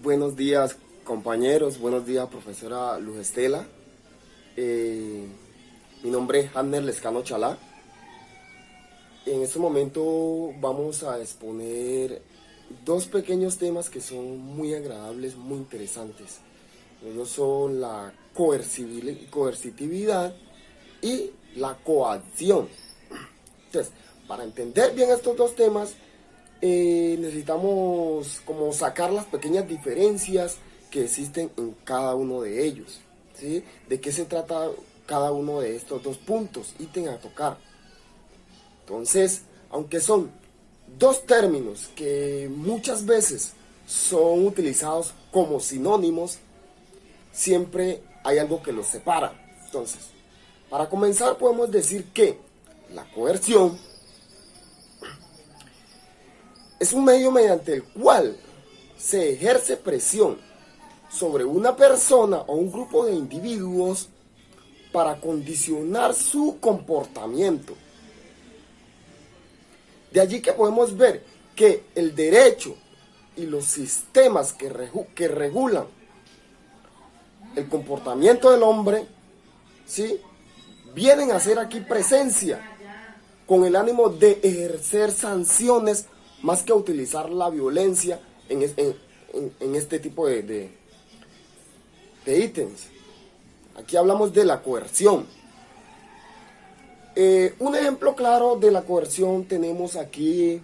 buenos días compañeros, buenos días profesora Luz Estela. Mi nombre es Hanner Lescano Chalá. En este momento vamos a exponer dos pequeños temas que son muy agradables, muy interesantes. Ellos son la coercitividad y la coacción. Entonces, para entender bien estos dos temas, necesitamos como sacar las pequeñas diferencias que existen en cada uno de ellos, ¿sí? ¿De qué se trata cada uno de estos dos puntos, ítem a tocar? Entonces, aunque son dos términos que muchas veces son utilizados como sinónimos, siempre hay algo que los separa. Entonces, para comenzar podemos decir que la coerción es un medio mediante el cual se ejerce presión sobre una persona o un grupo de individuos para condicionar su comportamiento. De allí que podemos ver que el derecho y los sistemas que regulan el comportamiento del hombre, ¿sí?, vienen a hacer aquí presencia con el ánimo de ejercer sanciones más que utilizar la violencia en este tipo de ítems. Aquí hablamos de la coerción. Un ejemplo claro de la coerción tenemos aquí,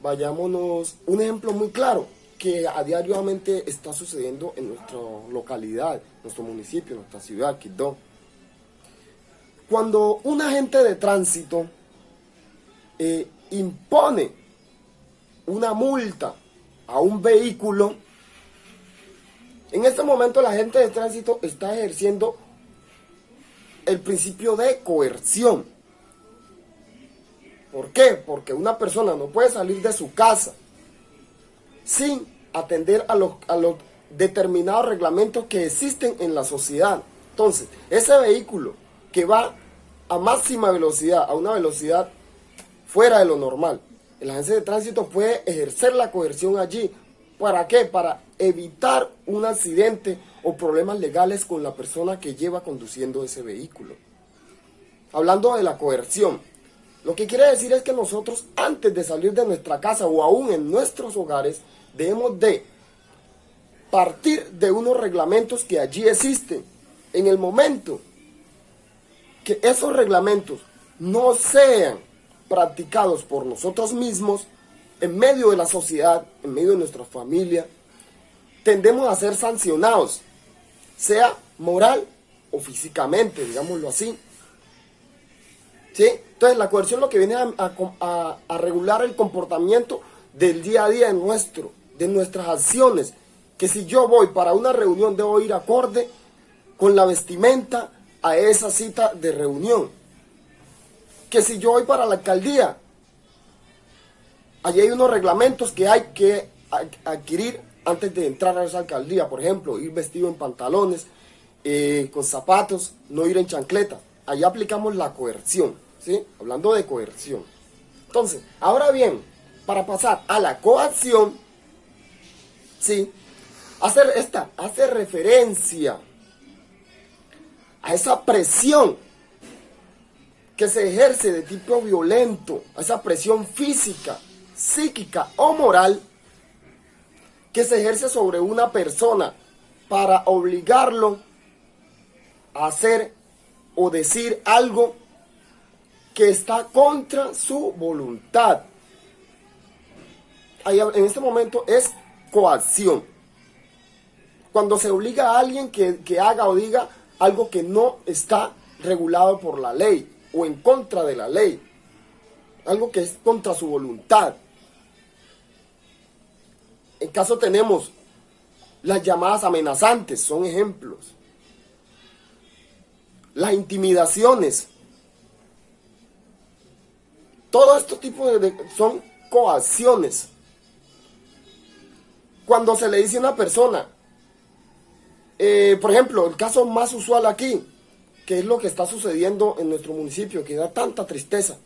vayámonos, un ejemplo muy claro que a diariamente está sucediendo en nuestra localidad, nuestro municipio, nuestra ciudad, Quibdó. Cuando un agente de tránsito impone una multa a un vehículo, en este momento el agente de tránsito está ejerciendo el principio de coerción. ¿Por qué? Porque una persona no puede salir de su casa sin atender a los determinados reglamentos que existen en la sociedad. Entonces, ese vehículo que va a máxima velocidad, a una velocidad fuera de lo normal, el agente de tránsito puede ejercer la coerción allí. ¿Para qué? Para evitar un accidente o problemas legales con la persona que lleva conduciendo ese vehículo. Hablando de la coerción, lo que quiere decir es que nosotros, antes de salir de nuestra casa o aún en nuestros hogares, debemos de partir de unos reglamentos que allí existen. En el momento que esos reglamentos no sean practicados por nosotros mismos, en medio de la sociedad, en medio de nuestra familia, tendemos a ser sancionados, sea moral o físicamente, digámoslo así. ¿Sí? Entonces la coerción lo que viene a regular el comportamiento del día a día de nuestras acciones, que si yo voy para una reunión debo ir acorde con la vestimenta a esa cita de reunión. Que si yo voy para la alcaldía, allí hay unos reglamentos que hay que adquirir antes de entrar a esa alcaldía. Por ejemplo, ir vestido en pantalones, con zapatos, no ir en chancleta. Allí aplicamos la coerción, ¿sí? Hablando de coerción. Entonces, ahora bien, para pasar a la coacción, ¿sí?, hace referencia a esa presión que se ejerce de tipo violento, a esa presión física, psíquica o moral que se ejerce sobre una persona para obligarlo a hacer o decir algo que está contra su voluntad. Ahí, en este momento es coacción. Cuando se obliga a alguien que haga o diga algo que no está regulado por la ley o en contra de la ley, algo que es contra su voluntad. En caso tenemos las llamadas amenazantes, son ejemplos. Las intimidaciones. Todo este tipo son coacciones. Cuando se le dice a una persona, por ejemplo, el caso más usual aquí, que es lo que está sucediendo en nuestro municipio, que da tanta tristeza.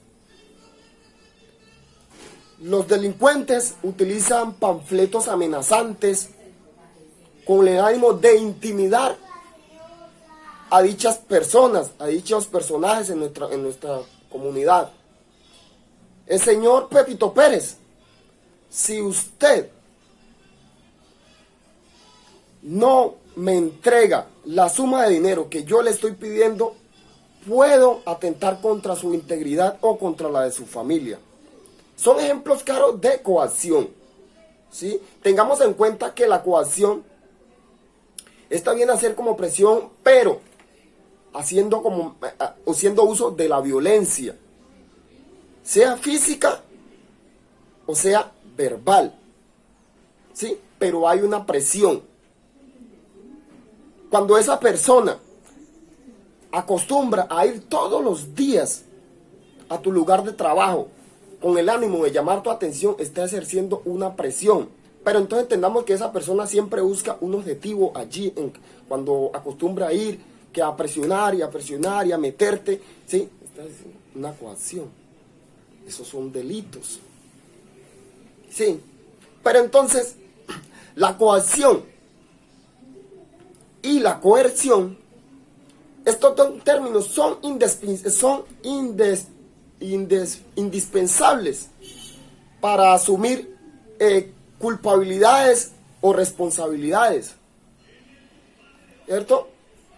Los delincuentes utilizan panfletos amenazantes con el ánimo de intimidar a dichas personas, a dichos personajes en nuestra comunidad. El señor Pepito Pérez, si usted no me entrega la suma de dinero que yo le estoy pidiendo, puedo atentar contra su integridad o contra la de su familia. Son ejemplos claros de coacción, ¿sí? Tengamos en cuenta que la coacción, esta viene a ser como presión, pero haciendo uso de la violencia, sea física o sea verbal, ¿sí? Pero hay una presión. Cuando esa persona acostumbra a ir todos los días a tu lugar de trabajo con el ánimo de llamar tu atención, está ejerciendo una presión. Pero entonces entendamos que esa persona siempre busca un objetivo allí, cuando acostumbra a ir, que a presionar y a meterte, ¿sí? Está haciendo una coacción. Esos son delitos. Sí. Pero entonces, la coacción y la coerción, estos dos términos son indispensables para asumir culpabilidades o responsabilidades, ¿cierto?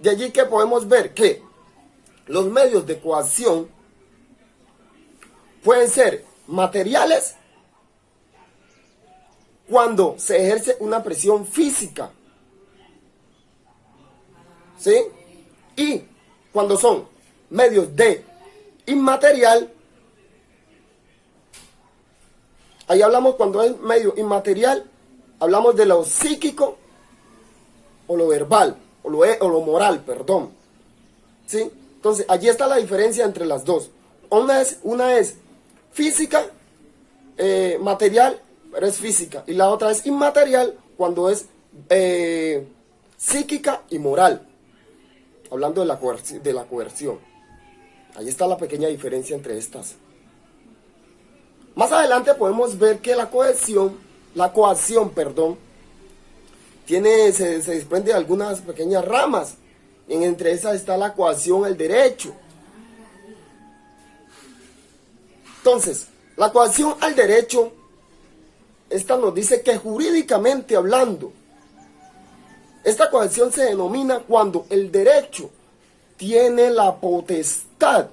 De allí que podemos ver que los medios de coacción pueden ser materiales cuando se ejerce una presión física, ¿sí? Y cuando son medios de inmaterial, ahí hablamos, cuando es medio inmaterial, hablamos de lo psíquico o lo verbal, o lo moral, perdón, ¿sí? Entonces, allí está la diferencia entre las dos. Una es física, material, pero es física, y la otra es inmaterial, cuando es psíquica y moral, hablando de la coerción. Ahí está la pequeña diferencia entre estas. Más adelante podemos ver que la coacción, se desprende de algunas pequeñas ramas. Entre esas está la coacción al derecho. Entonces, la coacción al derecho, esta nos dice que jurídicamente hablando, esta coacción se denomina cuando el derecho tiene la potestad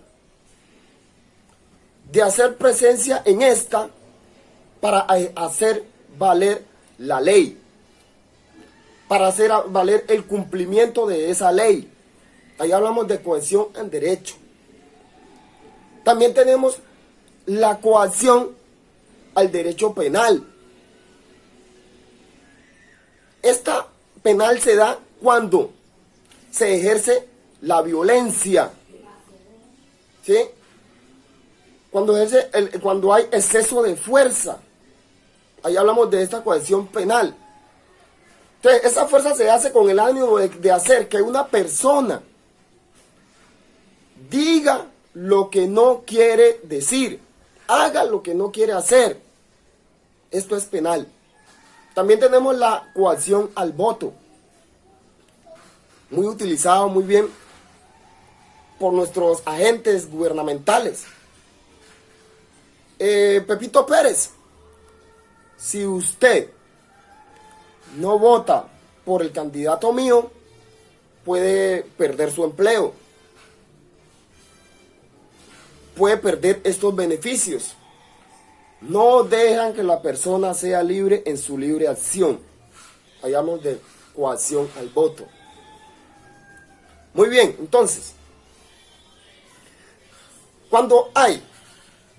de hacer presencia en esta para hacer valer la ley, para hacer valer el cumplimiento de esa ley. Ahí hablamos de coacción en derecho. También tenemos la coacción al derecho penal. Esta penal se da cuando se ejerce la violencia, ¿sí? Cuando hay exceso de fuerza. Ahí hablamos de esta coacción penal. Entonces, esa fuerza se hace con el ánimo de hacer que una persona diga lo que no quiere decir, haga lo que no quiere hacer. Esto es penal. También tenemos la coacción al voto, muy utilizado, muy bien, por nuestros agentes gubernamentales. Pepito Pérez, si usted no vota por el candidato mío, puede perder su empleo, puede perder estos beneficios. No dejan que la persona sea libre en su libre acción. Hablamos de coacción al voto. Muy bien, entonces, cuando hay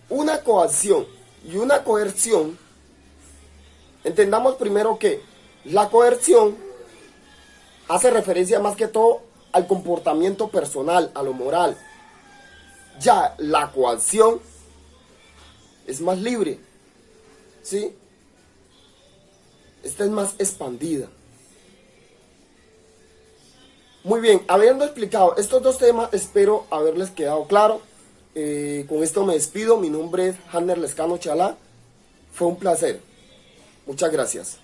una coacción y una coerción, entendamos primero que la coerción hace referencia más que todo al comportamiento personal, a lo moral. Ya la coacción es más libre, ¿sí? Esta es más expandida. Muy bien, habiendo explicado estos dos temas, espero haberles quedado claro. Con esto me despido. Mi nombre es Hanner Lescano Chalá. Fue un placer. Muchas gracias.